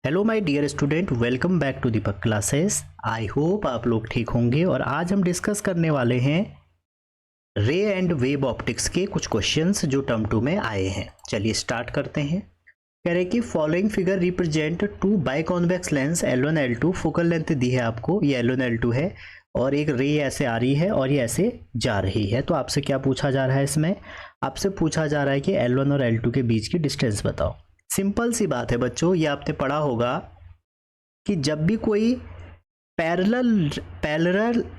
Hello my dear student, welcome back to Deepak classes. I hope आप लोग ठीक होंगे। और आज हम डिस्कस करने वाले हैं रे एंड वेव ऑप्टिक्स के कुछ क्वेश्चंस जो टर्म 2 में आए हैं। चलिए स्टार्ट करते हैं। कह रहे कि following figure represent two biconvex lens L1 L2। Focal length दी है आपको, ये L1 L2 है और एक रे ऐसे आ रही है और ये ऐसे जा रही है। तो आपसे क्या पूछा जा रहा है, इसमें आपसे पूछा जा रहा है कि L1 और L2 के बीच की डिस्टेंस बताओ। सिंपल सी बात है बच्चों, ये आपने पढ़ा होगा कि जब भी कोई पैरेलल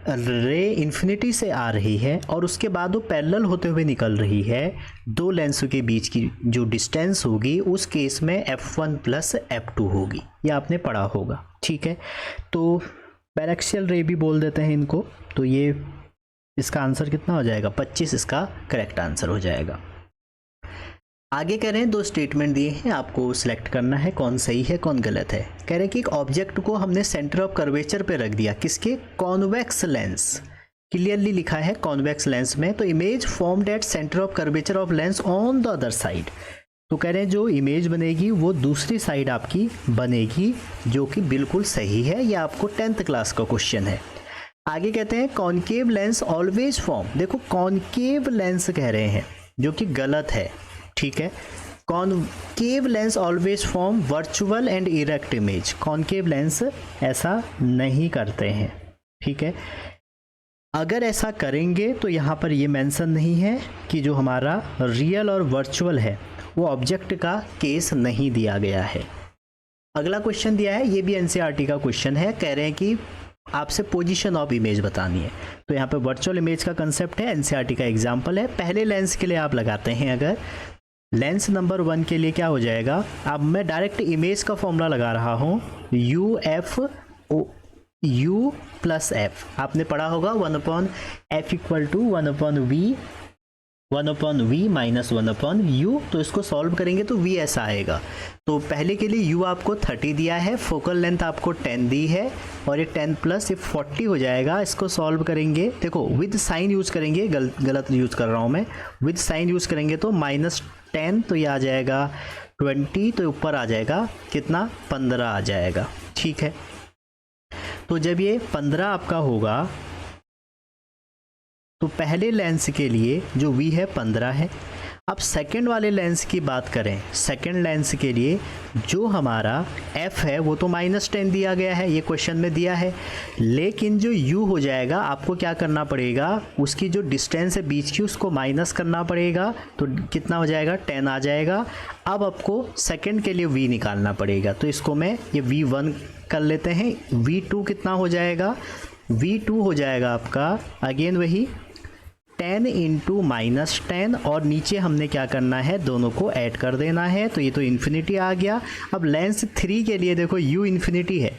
रे इन्फिनिटी से आ रही है और उसके बाद वो पैरेलल होते हुए निकल रही है, दो लेंसों के बीच की जो डिस्टेंस होगी उस केस में f1 प्लस f2 होगी। ये आपने पढ़ा होगा, ठीक है। तो पैरेक्सियल रे भी बोल देते हैं इनको। तो ये इसका आंसर कितना हो जाएगा, 25 इसका करेक्ट आंसर हो जाएगा। आगे कह रहे हैं दो स्टेटमेंट दिए हैं, आपको सिलेक्ट करना है कौन सही है कौन गलत है। कह रहे हैं कि एक ऑब्जेक्ट को हमने सेंटर ऑफ कर्वेचर पे रख दिया, किसके, कॉन्वेक्स लेंस। क्लियरली लिखा है कॉन्वेक्स लेंस में। तो image formed at centre of curvature of lens on the other side. तो कह रहे हैं जो इमेज बनेगी वो दूसरी साइड आपकी बनेगी, जो कि बिल्कुल सही है। ये आपको 10th क्लास का क्वेश्चन है। आगे कहते हैं कॉनकेव लेंस ऑलवेज फॉर्म। देखो कॉनकेव लेंस कह रहे हैं, जो कि गलत है, ठीक है। Concave lens always form virtual and erect image. Concave lens ऐसा नहीं करते हैं, ठीक है। अगर ऐसा करेंगे तो यहाँ पर ये मेंशन नहीं है कि जो हमारा रियल और वर्चुअल है वो ऑब्जेक्ट का केस नहीं दिया गया है। अगला क्वेश्चन दिया है, ये भी एनसीईआरटी का क्वेश्चन है। कह रहे हैं कि आपसे पोजीशन ऑफ इमेज बतानी है। तो यहाँ पे वर्चुअल इमेज का कंसेप्ट है, एनसीईआरटी का एग्जाम्पल है। पहले लेंस के लिए आप लगाते हैं, अगर लेंस नंबर 1 के लिए क्या हो जाएगा, अब मैं डायरेक्ट इमेज का फॉर्मूला लगा रहा हूँ, U प्लस F। आपने पढ़ा होगा 1/F equal to 1/V minus 1/U। तो इसको सॉल्व करेंगे तो V ऐसा आएगा। तो पहले के लिए U आपको 30 दिया है, फोकल लेंथ आपको 10 दी है और ये 10 प्लस ये 40 हो जाएगा। इसको सॉल्व करेंगे, देखो विद साइन यूज़ करेंगे, गलत यूज़ कर रहा हूँ मैं। विद साइन यूज़ करेंगे तो -10, तो ये आ जाएगा 20, तो ऊपर आ जाएगा कितना, 15 आ जाएगा, ठीक है। तो जब ये 15 आपका होगा तो पहले लेंस के लिए जो V है 15 है। अब सेकंड वाले लेंस की बात करें, सेकंड लेंस के लिए जो हमारा F है वो तो -10 दिया गया है, ये क्वेश्चन में दिया है। लेकिन जो U हो जाएगा आपको क्या करना पड़ेगा, उसकी जो डिस्टेंस है बीच की उसको माइनस करना पड़ेगा। तो कितना हो जाएगा, 10 आ जाएगा। अब आपको सेकंड के लिए V निकालना पड़ेगा। तो इसको मैं ये V1 कर लेते हैं। V2 कितना हो जाएगा, V2 हो जाएगा आपका अगेन वही 10 इंटू -10 और नीचे हमने क्या करना है, दोनों को ऐड कर देना है। तो ये तो इन्फिनिटी आ गया। अब लेंस 3 के लिए देखो U इन्फिनिटी है,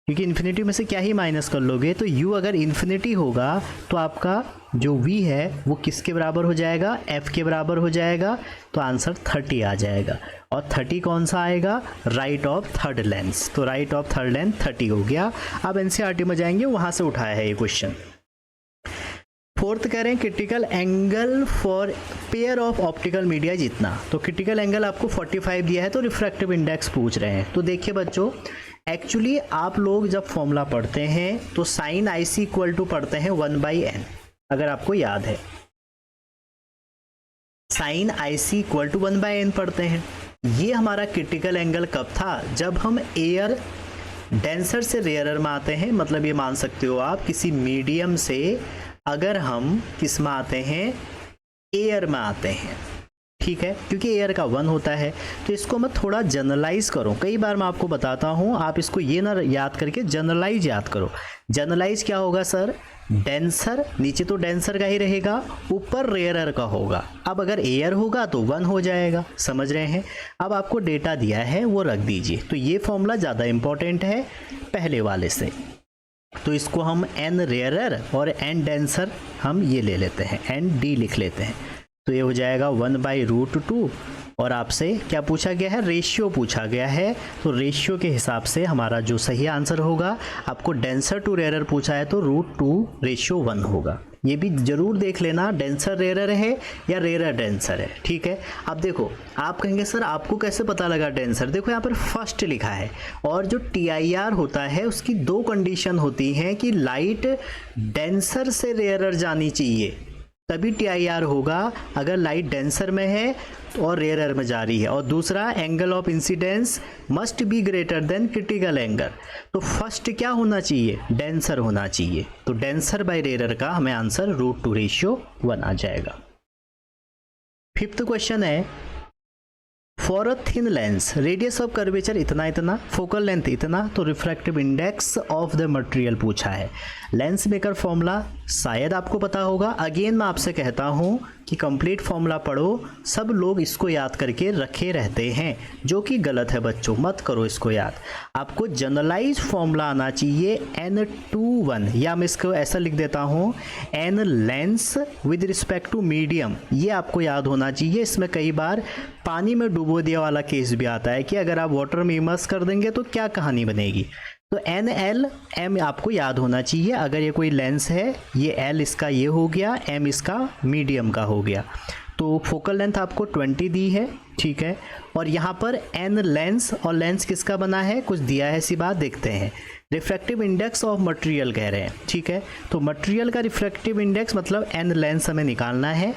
क्योंकि इन्फिनिटी में से क्या ही माइनस कर लोगे। तो U अगर इन्फिनिटी होगा तो आपका जो V है वो किसके बराबर हो जाएगा, F के बराबर हो जाएगा। तो आंसर 30 आ जाएगा। और 30 कौन सा आएगा, राइट ऑफ थर्ड लेंस। तो राइट ऑफ थर्ड लेंस 30 हो गया। अब एनसीईआरटी में जाएंगे, वहाँ से उठाया है ये क्वेश्चन। फोर्थ कह रहे हैं critical angle for pair of optical media जितना। तो क्रिटिकल एंगल आपको 45 दिया है, तो रिफ्रैक्टिव इंडेक्स पूछ रहे हैं। तो देखिए बच्चों, एक्चुअली आप लोग जब फॉर्मूला पढ़ते हैं तो साइन IC इक्वल टू पढ़ते हैं 1/n, अगर आपको याद है। Sign IC equal to 1/n पढ़ते हैं। ये हमारा क्रिटिकल एंगल कब था, जब हम एयर डेंसर से रेयरर में आते हैं। मतलब ये मान सकते हो आप, किसी मीडियम से अगर हम किस में आते हैं, एयर में आते हैं, ठीक है। क्योंकि एयर का 1 होता है। तो इसको मैं थोड़ा जनरलाइज करूं, कई बार मैं आपको बताता हूं, आप इसको ये ना याद करके जनरलाइज याद करो। जनरलाइज क्या होगा सर, डेंसर, नीचे तो डेंसर का ही रहेगा, ऊपर रेयरर का होगा। अब अगर एयर होगा तो 1 हो जाएगा, समझ रहे हैं। अब आपको डेटा दिया है वो रख दीजिए। तो ये फॉर्मूला ज़्यादा इंपॉर्टेंट है पहले वाले से। तो इसको हम n रेयरर और n डेंसर हम ये ले लेते हैं, ND लिख लेते हैं। तो ये हो जाएगा 1/√2। और आपसे क्या पूछा गया है, रेशियो पूछा गया है। तो रेशियो के हिसाब से हमारा जो सही आंसर होगा, आपको डेंसर टू रेयरर पूछा है तो √2 रेशियो 1 होगा। ये भी जरूर देख लेना, डेंसर रेयर है या रेयर डेंसर है, ठीक है। अब देखो आप कहेंगे सर आपको कैसे पता लगा डेंसर, देखो यहाँ पर फर्स्ट लिखा है, और जो TIR होता है उसकी दो कंडीशन होती हैं कि लाइट डेंसर से रेयर जानी चाहिए तभी TIR होगा, अगर लाइट डेंसर में है और रेयर में जा रही है, और दूसरा angle of incidence must be greater than critical angle. तो फर्स्ट क्या होना चाहिए, डेंसर होना चाहिए, तो डेंसर बाय रेयर का हमें आंसर √2:1 आ जाएगा। फिफ्थ क्वेश्चन है, for a thin lens radius of curvature इतना इतना, फोकल लेंथ इतना, तो refractive index of the material पूछा है। लेंस मेकर फॉर्मूला शायद आपको पता होगा, अगेन मैं आपसे कहता हूँ कि कंप्लीट फॉर्मूला पढ़ो, सब लोग इसको याद करके रखे रहते हैं, जो कि गलत है बच्चों, मत करो इसको याद। आपको जनरलाइज फॉर्मूला आना चाहिए N21, या मैं इसको ऐसा लिख देता हूँ N lens with respect to medium, ये आपको याद होना चाहिए। इसमें कई बार पानी में डुबो दिया वाला केस भी आता है कि अगर आप वाटर में इमर्स कर देंगे तो क्या कहानी बनेगी। तो NLM आपको याद होना चाहिए, अगर ये कोई लेंस है, ये L इसका ये हो गया, M इसका मीडियम का हो गया। तो फोकल लेंथ आपको 20 दी है, ठीक है, और यहाँ पर N लेंस, और लेंस किसका बना है, कुछ दिया है ऐसी बात, देखते हैं। रिफ्रैक्टिव इंडेक्स ऑफ मटेरियल कह रहे हैं, ठीक है, तो मटेरियल का रिफ्रैक्टिव इंडेक्स मतलब N लेंस हमें निकालना है।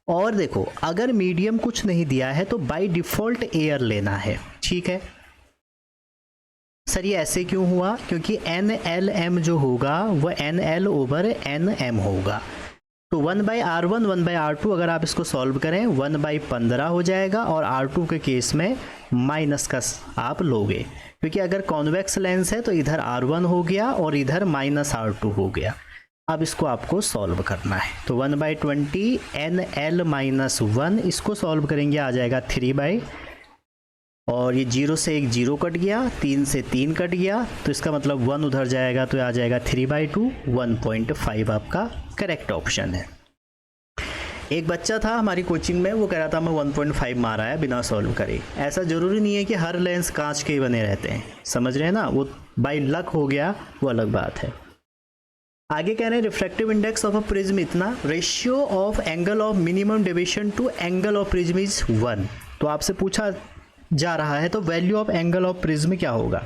और देखो अगर मीडियम कुछ नहीं दिया है तो बाय डिफ़ॉल्ट एयर लेना है, ठीक है। सर ये ऐसे क्यों हुआ, क्योंकि NLM जो होगा वह NL/NM होगा। तो 1/R1 1/R2 अगर आप इसको सॉल्व करें 1/15 हो जाएगा, और R2 के केस में माइनस का आप लोगे, क्योंकि अगर कॉन्वेक्स लेंस है तो इधर R1 हो गया और इधर -R2 हो गया। अब इसको आपको सॉल्व करना है, तो 1/20 NL-1 इसको सॉल्व करेंगे आ जाएगा 3/, और ये 0 से एक 0 कट गया, 3 से 3 कट गया, तो इसका मतलब 1 उधर जाएगा तो आ जाएगा 3/2, 1.5 आपका करेक्ट ऑप्शन है। एक बच्चा था हमारी कोचिंग में, वो कह रहा था मैं 1.5 मारा है बिना सॉल्व करे। ऐसा ज़रूरी नहीं है कि हर लेंस कांच के ही बने रहते हैं, समझ रहे हैं ना, वो बाय लक हो गया वो अलग बात है। आगे कह रहे हैं refractive index of a prism इतना, ratio of angle of minimum deviation to angle of prism is 1। तो आपसे पूछा जा रहा है तो value of angle of prism क्या होगा।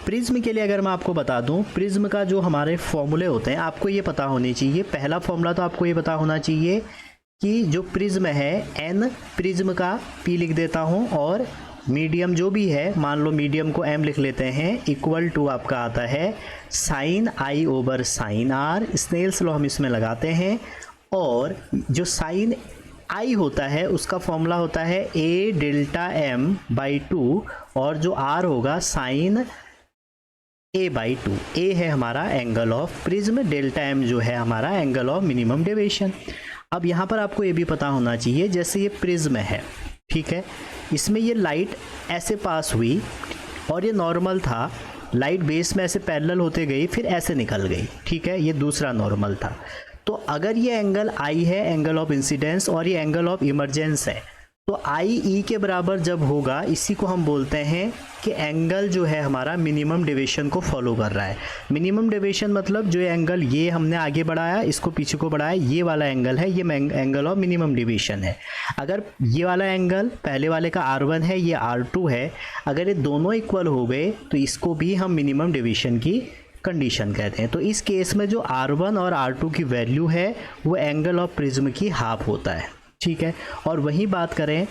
प्रिज्म के लिए अगर मैं आपको बता दूं, प्रिज्म का जो हमारे फॉर्मूले होते हैं आपको ये पता होने चाहिए। पहला फॉर्मूला तो आपको ये पता होना चाहिए कि जो प्रिज्म है n, प्रिज्म का p लिख देता हूं, और मीडियम जो भी है, मान लो मीडियम को m लिख लेते हैं, इक्वल टू आपका आता है sin I/sin r। Snell's law हम इसमें लगाते हैं, और जो sin I होता है उसका फॉर्मूला होता है A∆m/2, और जो r होगा sin A/2। A है हमारा एंगल ऑफ प्रिज्म, ∆m जो है हमारा एंगल ऑफ मिनिमम डेविएशन। अब यहाँ पर आपको ये भी पता होना चाहिए, जैसे ये प्रिज्म है, ठीक है, इसमें ये लाइट ऐसे पास हुई और ये नॉर्मल था, लाइट बेस में ऐसे पैरेलल होते गई फिर ऐसे निकल गई, ठीक है, ये दूसरा नॉर्मल था। तो अगर ये एंगल I है, एंगल ऑफ इंसिडेंस, और ये एंगल ऑफ इमरजेंस है, तो IE के बराबर जब होगा, इसी को हम बोलते हैं कि एंगल जो है हमारा मिनिमम डेविएशन को फॉलो कर रहा है। मिनिमम डेविएशन मतलब जो एंगल ये हमने आगे बढ़ाया, इसको पीछे को बढ़ाया, ये वाला एंगल है, ये एंगल ऑफ मिनिमम डेविएशन है। अगर ये वाला एंगल पहले वाले का R1 है, ये R2 है, अगर ये दोनों इक्वल हो गए तो इसको भी हम मिनिमम डेविएशन की कंडीशन कहते हैं। तो इस केस में जो R1 और R2 की वैल्यू है वो एंगल ऑफ प्रिज्म की हाफ होता है, ठीक है। और वही बात करें,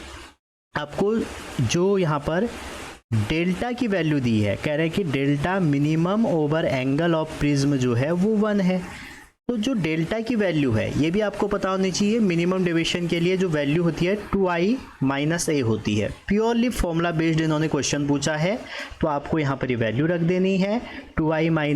आपको जो यहाँ पर डेल्टा की वैल्यू दी है, कह रहे हैं कि delta minimum over angle of prism जो है वो 1 है। तो जो डेल्टा की वैल्यू है ये भी आपको पता होनी चाहिए। मिनिमम डेविएशन के लिए जो वैल्यू होती है 2i - a होती है। प्योरली फॉर्मूला बेस्ड इन्होंने क्वेश्चन पूछा है, तो आपको यहाँ पर ये वैल्यू रख देनी है, 2i - a/a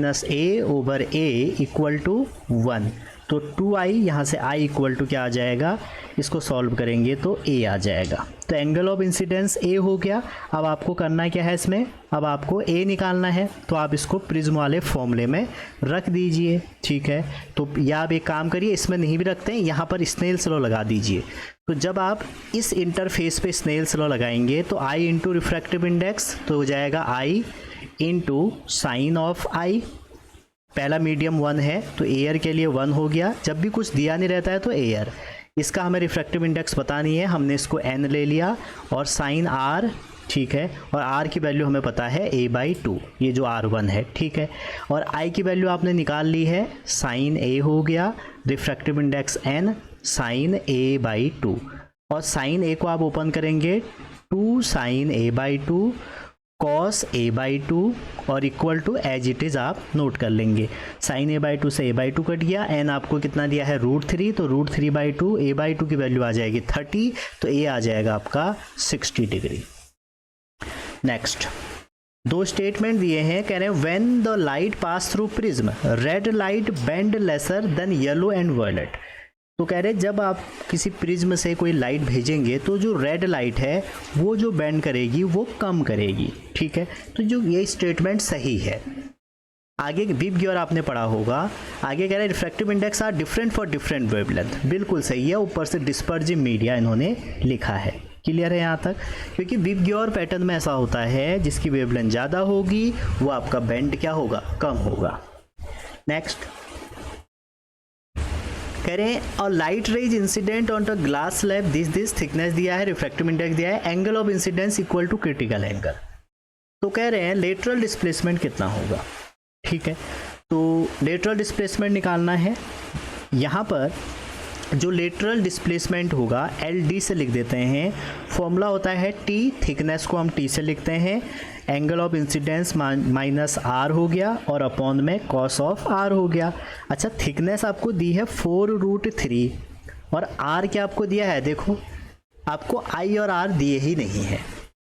= 1। तो 2i यहाँ से i इक्वल टू क्या आ जाएगा, इसको सॉल्व करेंगे तो a आ जाएगा। तो एंगल ऑफ इंसिडेंस a हो गया। अब आपको करना क्या है इसमें, अब आपको a निकालना है, तो आप इसको प्रिज्म वाले फॉर्मूले में रख दीजिए, ठीक है। तो या आप एक काम करिए, इसमें नहीं भी रखते हैं, यहाँ पर स्नेल्स लॉ लगा दीजिए। तो जब आप इस इंटरफेस पे स्नेल्स लॉ लगाएंगे तो i × रिफ्रैक्टिव इंडेक्स तो हो जाएगा i × sin ऑफ i, पहला मीडियम 1 है तो एयर के लिए 1 हो गया, जब भी कुछ दिया नहीं रहता है तो एयर। इसका हमें रिफ्रैक्टिव इंडेक्स पता नहीं है, हमने इसको n ले लिया और साइन r, ठीक है, और r की वैल्यू हमें पता है a/2, ये जो r1 है, ठीक है, और i की वैल्यू आपने निकाल ली है, साइन a हो गया, refractive index n, sign a/2, और साइन a को आप ओपन करेंगे 2 साइन a/2 कॉस a/2 और equal to as it is आप नोट कर लेंगे। साइन a/2 से a/2 कट गया, n आपको कितना दिया है √3, तो √3/2, a/2 की वैल्यू आ जाएगी 30, तो a आ जाएगा आपका 60 डिग्री। नेक्स्ट 2 स्टेटमेंट दिए हैं, कह रहे हैं when the light pass through prism red light bend lesser then yellow and violet. तो कह रहे हैं जब आप किसी प्रिज्म से कोई लाइट भेजेंगे तो जो रेड लाइट है वो जो बेंड करेगी वो कम करेगी, ठीक है, तो जो ये स्टेटमेंट सही है। आगे विब गियर आपने पढ़ा होगा, आगे कह रहे हैं refractive index are different for different wavelength, बिल्कुल सही है, ऊपर से डिस्पर्जिव मीडिया इन्होंने लिखा है। क्लियर है यहाँ तक, क्योंकि विब गियर पैटर्न में ऐसा होता है जिसकी वेवलेंथ ज़्यादा होगी वो आपका बेंड क्या होगा, कम होगा। नेक्स्ट कह रहे हैं और light rays incident on the glass slab this thickness दिया है, रिफ्रैक्टिव इंडेक्स दिया है, angle of incidence equal to critical angle. तो कह रहे हैं लेटरल डिस्प्लेसमेंट कितना होगा, ठीक है, तो लेटरल डिस्प्लेसमेंट निकालना है। यहाँ पर जो लेटरल डिस्प्लेसमेंट होगा LD से लिख देते हैं, फॉर्मूला होता है T, थिकनेस को हम T से लिखते हैं, angle of incidence minus R हो गया और अपॉन में कॉस ऑफ R हो गया। अच्छा, थिकनेस आपको दी है 4√3 और R क्या आपको दिया है, देखो आपको I और R दिए ही नहीं है,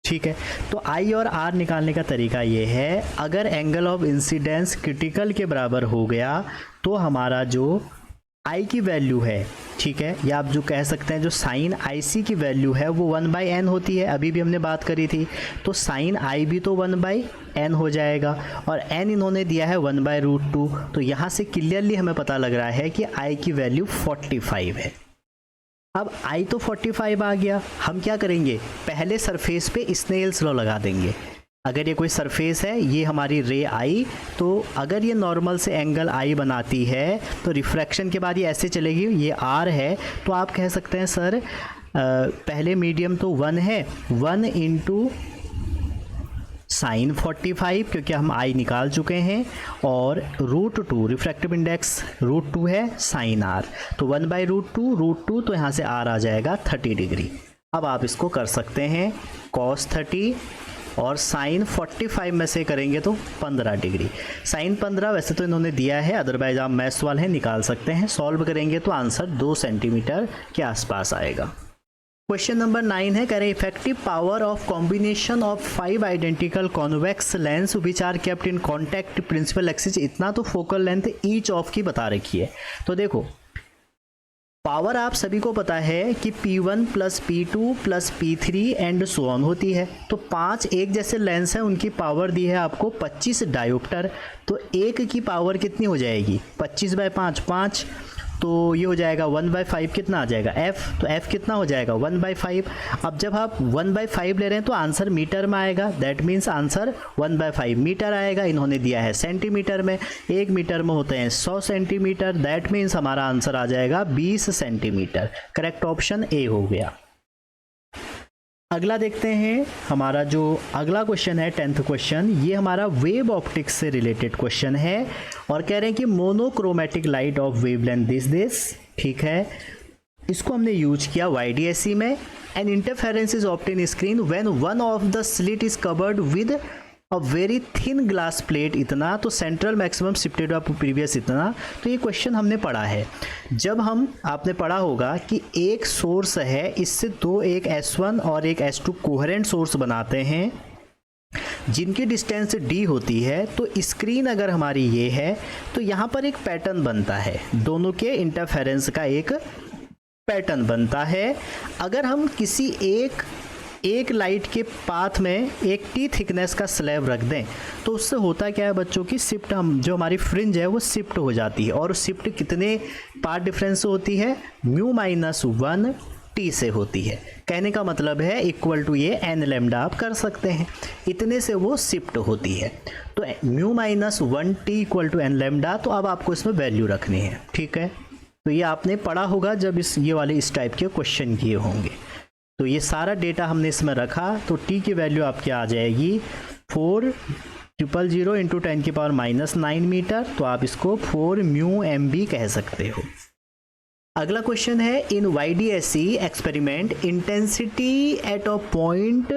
ठीक है, तो I और R निकालने का तरीका ये है, अगर एंगल ऑफ इंसिडेंस क्रिटिकल के बराबर हो गया तो हमारा जो I की वैल्यू है, ठीक है, या आप जो कह सकते हैं जो साइन IC की वैल्यू है वो 1/n होती है, अभी भी हमने बात करी थी, तो साइन I भी तो 1/n हो जाएगा और n इन्होंने दिया है 1/√2, तो यहाँ से क्लियरली हमें पता लग रहा है कि I की वैल्यू 45 है। अब I तो 45 आ गया, हम क्या करेंगे, पहले सरफेस पे स्नेल्स लॉ लगा देंगे। अगर ये कोई सरफेस है, ये हमारी रे आई, तो अगर ये नॉर्मल से एंगल आई बनाती है तो रिफ्रैक्शन के बाद ये ऐसे चलेगी, ये आर है, तो आप कह सकते हैं सर पहले मीडियम तो 1 है, 1 इंटू साइन 45 क्योंकि हम आई निकाल चुके हैं, और √2 रिफ्रैक्टिव इंडेक्स √2 है, साइन आर, तो 1/√2 तो यहाँ से आर आ जाएगा 30 डिग्री। अब आप इसको कर सकते हैं cos 30 और साइन 45 में से करेंगे तो 15 डिग्री। साइन 15 वैसे तो इन्होंने दिया है, अदरवाइज आप मैथ्स वाले हैं निकाल सकते हैं, सॉल्व करेंगे तो आंसर 2 सेंटीमीटर के आसपास आएगा। क्वेश्चन नंबर 9 है, कह रहे effective power of combination of 5 identical convex lens which are kept in contact principal axis, इतना तो फोकल लेंथ ईच ऑफ की बता रखी है। तो देखो पावर आप सभी को पता है कि P1 + P2 + P3 and so on होती है, तो 5 एक जैसे लेंस हैं, उनकी पावर दी है आपको 25 डायोप्टर, तो एक की पावर कितनी हो जाएगी 25/5, 5, तो ये हो जाएगा 1/5, कितना आ जाएगा f, तो f कितना हो जाएगा 1/5। अब जब आप 1/5 ले रहे हैं तो आंसर मीटर में आएगा, दैट मीन्स आंसर 1/5 मीटर आएगा। इन्होंने दिया है सेंटीमीटर में, 1 मीटर में होते हैं 100 सेंटीमीटर, दैट मीन्स हमारा आंसर आ जाएगा 20 सेंटीमीटर। करेक्ट ऑप्शन ए हो गया। अगला देखते हैं, हमारा जो अगला क्वेश्चन है 10th क्वेश्चन, ये हमारा वेव ऑप्टिक्स से रिलेटेड क्वेश्चन है और कह रहे हैं कि monochromatic light of wavelength this, ठीक है, इसको हमने यूज किया YDSC में। An interference is obtain screen when one of the slit is covered with a very thin glass plate, इतना, तो central maximum shifted of previous इतना। तो ये क्वेश्चन हमने पढ़ा है, जब हम आपने पढ़ा होगा कि एक सोर्स है, इससे दो, एक S1 और एक S2 कोहेरेंट सोर्स बनाते हैं जिनकी डिस्टेंस d होती है, तो स्क्रीन अगर हमारी ये है तो यहाँ पर एक पैटर्न बनता है, दोनों के इंटरफेरेंस का एक पैटर्न बनता है। अगर हम किसी एक लाइट के पाथ में एक T थिकनेस का स्लैब रख दें तो उससे होता क्या है बच्चों की शिफ्ट, हम जो हमारी फ्रिंज है वो शिफ्ट हो जाती है, और शिफ्ट कितने पार्ट डिफरेंस से होती है, μ-1 टी से होती है। कहने का मतलब है इक्वल टू ये एन लेमडा आप कर सकते हैं, इतने से वो शिफ्ट होती है। तो mu minus 1t equal to N lambda, तो अब आपको इसमें वैल्यू रखनी है, ठीक है। तो ये आपने पढ़ा होगा जब ये वाले इस टाइप के क्वेश्चन किए होंगे। तो ये सारा डेटा हमने इसमें रखा, तो टी की वैल्यू आपकी आ जाएगी 400 इंटू 10 की पावर -9 मीटर, तो आप इसको 4 म्यू एम बी कह सकते हो। अगला क्वेश्चन है इन YDSE experiment intensity at a point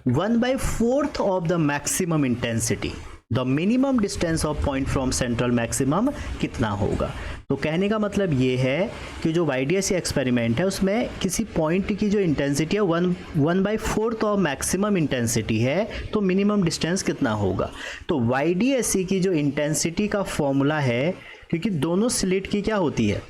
1/4 of the maximum intensity, the minimum distance of point from central maximum कितना होगा। तो कहने का मतलब ये है कि जो YDSE एक्सपेरिमेंट है उसमें किसी पॉइंट की जो इंटेंसिटी है 1/4 ऑफ मैक्सिमम इंटेंसिटी है, तो मिनिमम डिस्टेंस कितना होगा। तो YDSE की जो इंटेंसिटी का फॉर्मूला है, क्योंकि दोनों स्लिट की क्या होती है,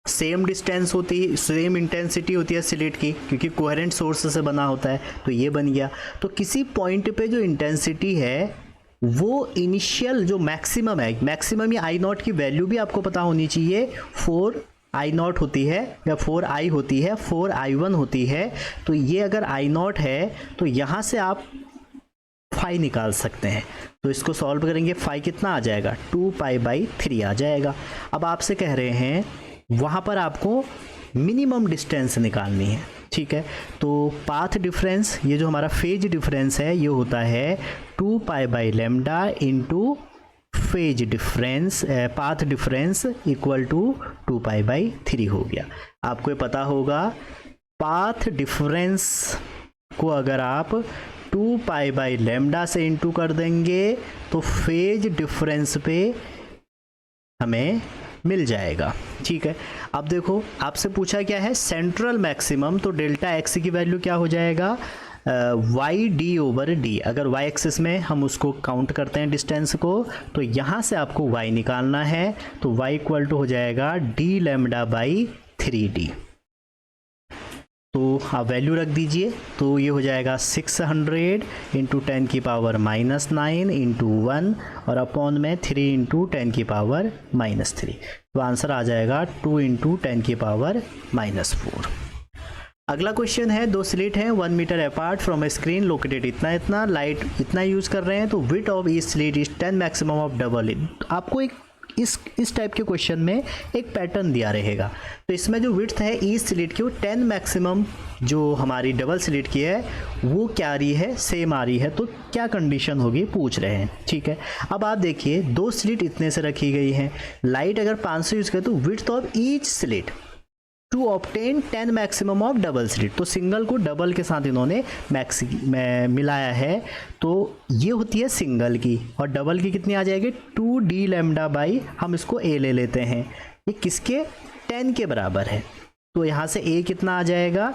सेम डिस्टेंस होती है, सेम इंटेंसिटी होती है स्लिट की, क्योंकि कोहेरेंट सोर्स से बना होता है, तो ये बन गया। तो किसी पॉइंट पे जो इंटेंसिटी है वो इनिशियल जो मैक्सिमम है, मैक्सिमम या आई नॉट की वैल्यू भी आपको पता होनी चाहिए, 4I0 होती है या 4I होती है, 4I1 होती है। तो ये अगर I0 है तो यहाँ से आप फाई निकाल सकते हैं। तो इसको सॉल्व करेंगे, फाई कितना आ जाएगा, 2π/3 आ जाएगा। अब आपसे कह रहे हैं वहाँ पर आपको मिनिमम डिस्टेंस निकालनी है, ठीक है। तो पाथ डिफरेंस, ये जो हमारा फेज डिफरेंस है, ये होता है 2π/λ into phase difference, path difference equal to 2π/3 हो गया। आपको ये पता होगा पाथ डिफरेंस को अगर आप 2π/λ से इंटू कर देंगे तो फेज डिफरेंस पे हमें मिल जाएगा, ठीक है। अब देखो आपसे पूछा क्या है सेंट्रल मैक्सिमम, तो डेल्टा एक्स की वैल्यू क्या हो जाएगा, y/d/d। अगर y एक्सिस में हम उसको काउंट करते हैं डिस्टेंस को, तो यहाँ से आपको y निकालना है, तो y इक्वल टू हो जाएगा d/3d। तो आप वैल्यू रख दीजिए, तो ये हो जाएगा 600 इंटू 10 की पावर -9 इंटू 1 और अपॉन में 3 इंटू 10 की पावर -3। तो आंसर आ जाएगा 2 इंटू 10 की पावर -4। अगला क्वेश्चन है, दो स्लिट हैं 1 metre apart from a screen located इतना लाइट इतना यूज़ कर रहे हैं, तो width of each slit is 10 maximum of double in. आपको एक इस टाइप के क्वेश्चन में एक पैटर्न दिया रहेगा, तो इसमें जो विड्थ है ईच स्लिट की वो 10 मैक्सिमम जो हमारी डबल स्लिट की है वो क्या आ रही है, सेम आ रही है, तो क्या कंडीशन होगी पूछ रहे हैं, ठीक है। अब आप देखिए दो स्लिट इतने से रखी गई हैं, लाइट अगर 500 यूज़ करें तो width of each slit to obtain 10 maximum of double slit, तो सिंगल को डबल के साथ इन्होंने मिलाया है, तो ये होती है सिंगल की, और डबल की कितनी आ जाएगी 2d/, हम इसको a ले लेते हैं, ये किसके 10 के बराबर है, तो यहाँ से a कितना आ जाएगा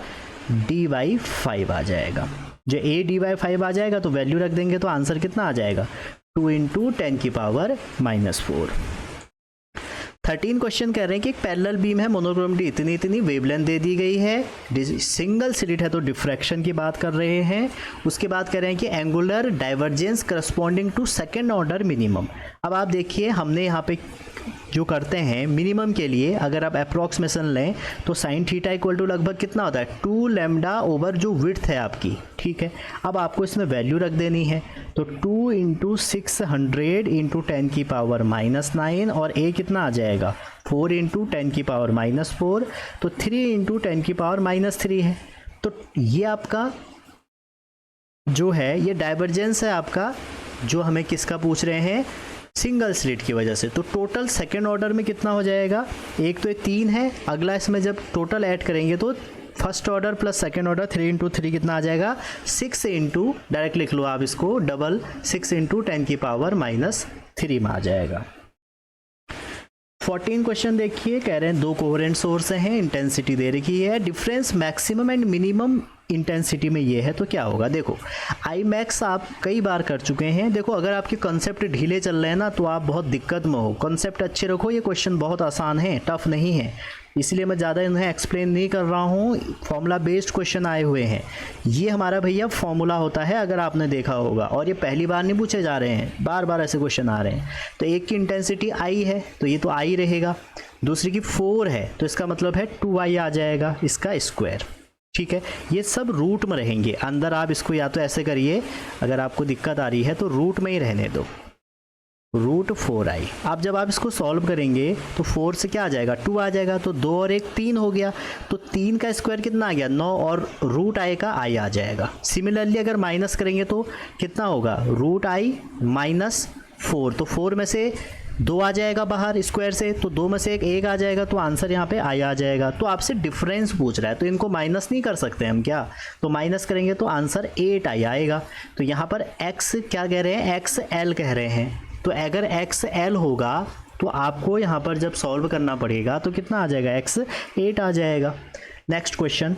d/5 आ जाएगा। जो a d/5 आ जाएगा तो वैल्यू रख देंगे, तो आंसर कितना आ जाएगा 2 इंटू 10 की पावर -4। 13 क्वेश्चन कह रहे हैं कि एक पैरेलल बीम है, मोनोक्रोमेटी इतनी वेवलेंथ दे दी गई है, सिंगल स्लिट है, तो डिफ्रैक्शन की बात कर रहे हैं। उसके बाद कह रहे हैं कि angular divergence corresponding to second order minimum. अब आप देखिए हमने यहाँ पे जो करते हैं मिनिमम के लिए अगर आप अप्रॉक्सीमेशन लें तो साइन थीटा इक्वल टू लगभग कितना होता है 2λ ओवर जो विड्थ है आपकी, ठीक है। अब आपको इसमें वैल्यू रख देनी है, तो 2 इंटू 600 इंटू 10 की पावर -9 और a कितना आ जाएगा 4 इंटू 10 की पावर -4, तो 3 इंटू 10 की पावर -3 है। तो ये आपका जो है ये डाइवर्जेंस है आपका, जो हमें किसका पूछ रहे हैं सिंगल स्लिट की वजह से। तो टोटल सेकेंड ऑर्डर में कितना हो जाएगा, एक तो ये 3 है, अगला इसमें जब टोटल ऐड करेंगे तो first order plus second order 3 into 3 कितना आ जाएगा 6 इंटू, डायरेक्ट लिख लो आप इसको डबल 6 इंटू 10 की पावर -3 में आ जाएगा। 14 क्वेश्चन देखिए, कह रहे हैं दो कोहेरेंट सोर्स हैं, इंटेंसिटी दे रखी है, difference maximum and minimum intensity में ये है, तो क्या होगा। देखो आई मैक्स आप कई बार कर चुके हैं, देखो अगर आपके कॉन्सेप्ट ढीले चल रहे हैं ना तो आप बहुत दिक्कत में हो, कॉन्सेप्ट अच्छे रखो, ये क्वेश्चन बहुत आसान है, टफ नहीं है। इसलिए मैं ज़्यादा इन्हें एक्सप्लेन नहीं कर रहा हूँ। फॉर्मूला बेस्ड क्वेश्चन आए हुए हैं। ये हमारा भैया फॉर्मूला होता है, अगर आपने देखा होगा, और ये पहली बार नहीं पूछे जा रहे हैं, बार बार ऐसे क्वेश्चन आ रहे हैं। तो एक की इंटेंसिटी आई है तो ये तो आई रहेगा, दूसरी की 4 है तो इसका मतलब है 2i आ जाएगा इसका स्क्वायर। ठीक है, ये सब रूट में रहेंगे। अंदर आप इसको या तो ऐसे करिए, अगर आपको दिक्कत आ रही है तो रूट में ही रहने दो, रूट 4i। अब जब आप इसको सॉल्व करेंगे तो 4 से क्या आ जाएगा, 2 आ जाएगा, तो 2 और 1 3 हो गया, तो 3 का स्क्वायर कितना आ गया, 9, और रूट i का i आ जाएगा। सिमिलरली अगर माइनस करेंगे तो कितना होगा, रूट i माइनस 4, तो 4 में से 2 आ जाएगा बाहर स्क्वायर से, तो 2 में से 1 आ जाएगा, तो आंसर यहाँ पे i आ जाएगा। तो आपसे डिफरेंस पूछ रहा है तो इनको माइनस नहीं कर सकते हम क्या, तो माइनस करेंगे तो आंसर 8i आएगा। तो यहाँ पर x क्या कह रहे हैं, xl कह रहे हैं, तो अगर xl होगा तो आपको यहाँ पर जब सॉल्व करना पड़ेगा तो कितना आ जाएगा, x 8 आ जाएगा। नेक्स्ट क्वेश्चन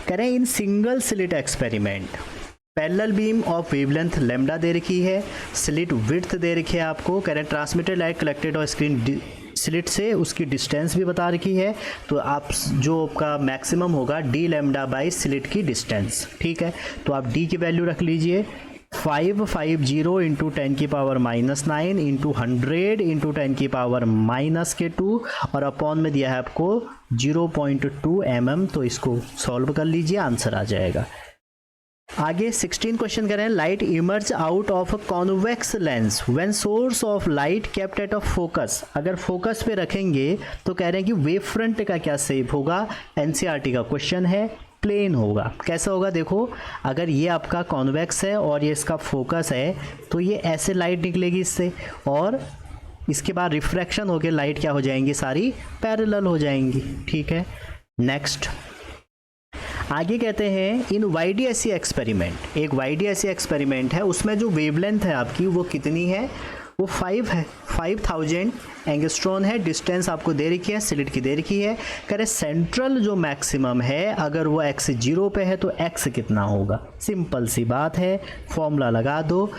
कह रहे हैं in single slit experiment parallel beam of wavelength lambda दे रखी है, स्लिट विड्थ दे रखी है आपको, कह रहे हैं ट्रांसमिटेड लाइट कलेक्टेड और स्क्रीन स्लिट से उसकी डिस्टेंस भी बता रखी है। तो आप जो आपका मैक्सिमम होगा d लैम्डा बाई स्लिट की डिस्टेंस। ठीक है, तो आप d की वैल्यू रख लीजिए 550 इंटू 10 की पावर -9 इंटू 100 इंटू 10 की पावर -2 और अपॉन में दिया है आपको 0.2 mm। तो इसको सॉल्व कर लीजिए, आंसर आ जाएगा। आगे 16 क्वेश्चन करें, light emerge out of convex lens when source of light kept at a focus. अगर फोकस पे रखेंगे तो कह रहे हैं कि वेव फ्रंट का क्या शेप होगा, एनसीईआरटी का क्वेश्चन है, प्लेन होगा। कैसा होगा, देखो अगर ये आपका कॉन्वेक्स है और ये इसका फोकस है तो ये ऐसे लाइट निकलेगी इससे, और इसके बाद रिफ्रैक्शन होकर लाइट क्या हो जाएंगी, सारी पैरेलल हो जाएंगी। ठीक है, नेक्स्ट आगे कहते हैं इन YDSE एक्सपेरिमेंट, एक YDSE एक्सपेरिमेंट है, उसमें जो वेवलेंथ है आपकी वो कितनी है, वो 5 है, 5000 एंगस्ट्रॉन है, डिस्टेंस आपको दे रखी है, स्लिट की दे रखी है। कह रहे सेंट्रल जो मैक्सिमम है अगर वो x 0 पे है तो x कितना होगा। सिंपल सी बात है, फॉर्मूला लगा दो।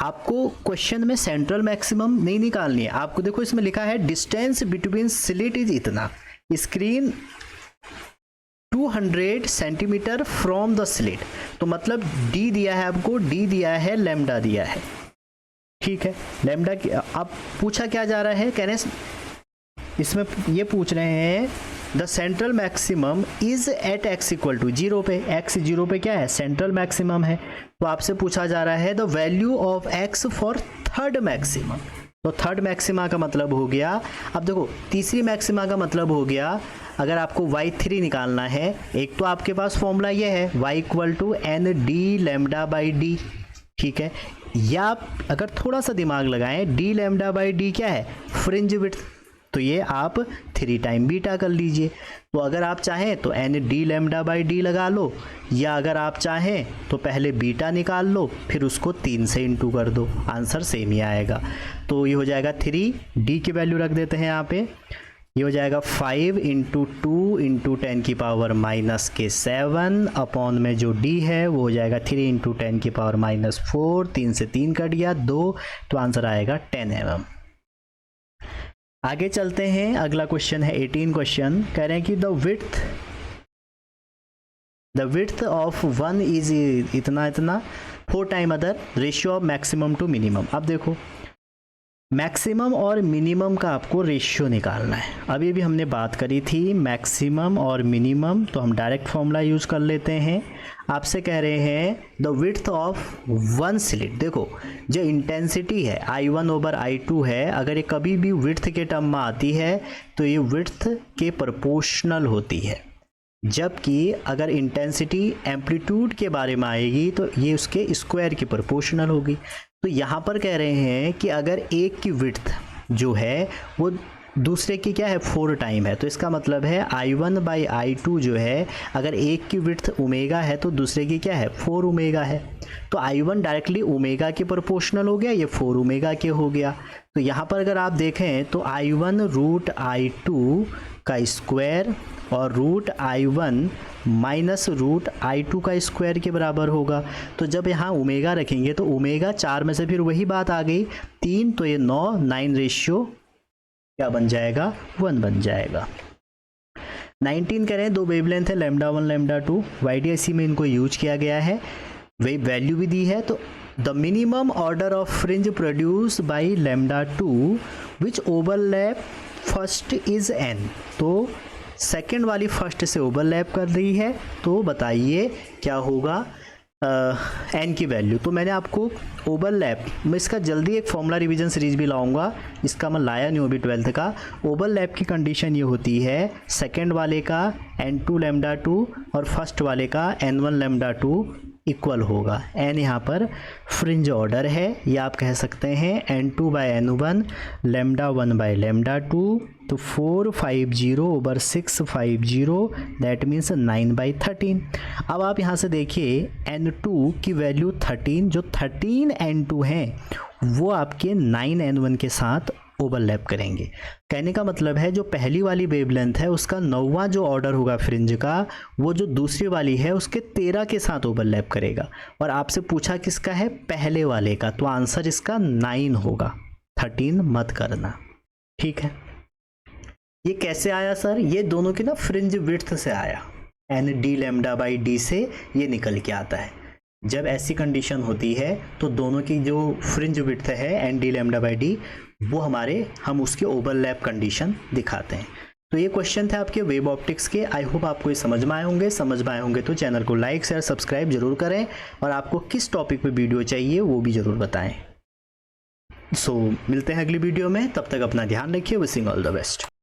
आपको क्वेश्चन में सेंट्रल मैक्सिमम नहीं निकालनी है, आपको देखो इसमें लिखा है डिस्टेंस बिटवीन स्लिट इज इतना, screen 200 centimetre from the slit, तो मतलब d दिया है आपको, d दिया है, लैम्डा दिया है। ठीक है, लैम्डा की अब पूछा क्या जा रहा है, कह रहे हैं इसमें ये पूछ रहे हैं the central maximum is at x equal to 0 पे, x 0 पे क्या है, सेंट्रल मैक्सिमम है। तो आपसे पूछा जा रहा है the value of x for third maximum, तो थर्ड मैक्सिमा का मतलब हो गया, अब देखो तीसरी मैक्सिमा का मतलब हो गया, अगर आपको y3 निकालना है, एक तो आपके पास फॉर्मूला ये है y equal to N D lambda by D. ठीक है, या आप अगर थोड़ा सा दिमाग लगाएं, डी लैम्डा बाई डी क्या है, फ्रिंज विड्थ, तो ये आप 3 टाइम बीटा कर लीजिए। तो अगर आप चाहें तो N D lambda by D लगा लो, या अगर आप चाहें तो पहले बीटा निकाल लो फिर उसको 3 से इंटू कर दो, आंसर सेम ही आएगा। तो ये हो जाएगा 3, डी की वैल्यू रख देते हैं यहाँ पे, ये हो जाएगा 5 इंटू 2 इंटू 10 की पावर -7 अपॉन में जो d है वो हो जाएगा 3 इंटू 10 की पावर -4, 3 से 3 कट गया 2, तो आंसर आएगा 10 mm। आगे चलते हैं, अगला क्वेश्चन है 18 क्वेश्चन, कह रहे हैं कि the width of one is इतना इतना 4 time other, ratio of maximum to minimum. अब देखो मैक्सिमम और मिनिमम का आपको रेशियो निकालना है। अभी भी हमने बात करी थी मैक्सिमम और मिनिमम, तो हम डायरेक्ट फॉर्मूला यूज़ कर लेते हैं। आपसे कह रहे हैं the width of one slit, देखो जो इंटेंसिटी है I1 ओवर I2 है, अगर ये कभी भी विड्थ के टर्म में आती है तो ये विड्थ के प्रोपोर्शनल होती है, जबकि अगर इंटेंसिटी एम्पलीट्यूड के बारे में आएगी तो ये उसके स्क्वायर की प्रोपोर्शनल होगी। तो यहाँ पर कह रहे हैं कि अगर एक की विड्थ जो है वो दूसरे की क्या है 4 टाइम है, तो इसका मतलब है I1 बाई I2 जो है, अगर एक की विड्थ ओमेगा है तो दूसरे की क्या है 4 ओमेगा है, तो I1 डायरेक्टली ओमेगा के प्रोपोर्शनल हो गया, ये 4 ओमेगा के हो गया। तो यहाँ पर अगर आप देखें तो I1 रूट I2 का स्क्वायर और root I1 minus root I2 का स्क्वायर के बराबर होगा। तो जब यहाँ ओमेगा रखेंगे तो ओमेगा 4 में से फिर वही बात आ गई 3, तो ये 9 रेशियो क्या बन जाएगा 1 बन जाएगा। 19 करें, दो वेवलेंथ है लैम्डा 1 लैम्डा 2, YDIC में इनको यूज किया गया है, वही वैल्यू भी दी है। तो the minimum order of fringe produce by lambda 2 which overlap first is n। तो सेकेंड वाली फर्स्ट से ओवरलैप कर रही है, तो बताइए क्या होगा n की वैल्यू। तो मैंने आपको ओवरलैप, मैं इसका जल्दी एक फॉर्मूला रिवीजन सीरीज भी लाऊंगा, इसका मैं लाया नहीं हूँ अभी 12th का। ओवरलैप की कंडीशन ये होती है सेकेंड वाले का n2 लैम्डा 2 और फर्स्ट वाले का n1 लैम्डा 2 इक्वल होगा। n यहाँ पर फ्रिंज ऑर्डर है, या आप कह सकते हैं n2 by n1 lambda 1 by lambda 2, तो 450 ओवर 650 दैट मीन्स 9/13। अब आप यहाँ से देखिए n2 की वैल्यू 13, जो 13 n2 हैं वो आपके 9 n1 के साथ ओवरलैप करेंगे। कहने का मतलब है जो पहली वाली वेवलेंथ है उसका 9वां जो ऑर्डर होगा फ्रिंज का, वो जो दूसरी वाली है उसके 13 के साथ ओवरलैप करेगा। और आपसे पूछा किसका है, पहले वाले का, तो आंसर इसका 9 होगा, 13 मत करना। ठीक है, ये कैसे आया सर, ये दोनों की ना फ्रिंज विड्थ से आया, N D lambda by D से ये निकल के आता है। जब ऐसी कंडीशन होती है तो दोनों की जो फ्रिंज विड्थ है N D lambda by D, वो हम उसके ओवरलैप कंडीशन दिखाते हैं। तो ये क्वेश्चन थे आपके वेब ऑप्टिक्स के। आई होप आपको ये समझ में आए होंगे तो चैनल को लाइक शेयर सब्सक्राइब जरूर करें, और आपको किस टॉपिक पे वीडियो चाहिए वो भी जरूर बताएं। सो मिलते हैं अगली वीडियो में, तब तक अपना ध्यान रखिए। Wishing all the best.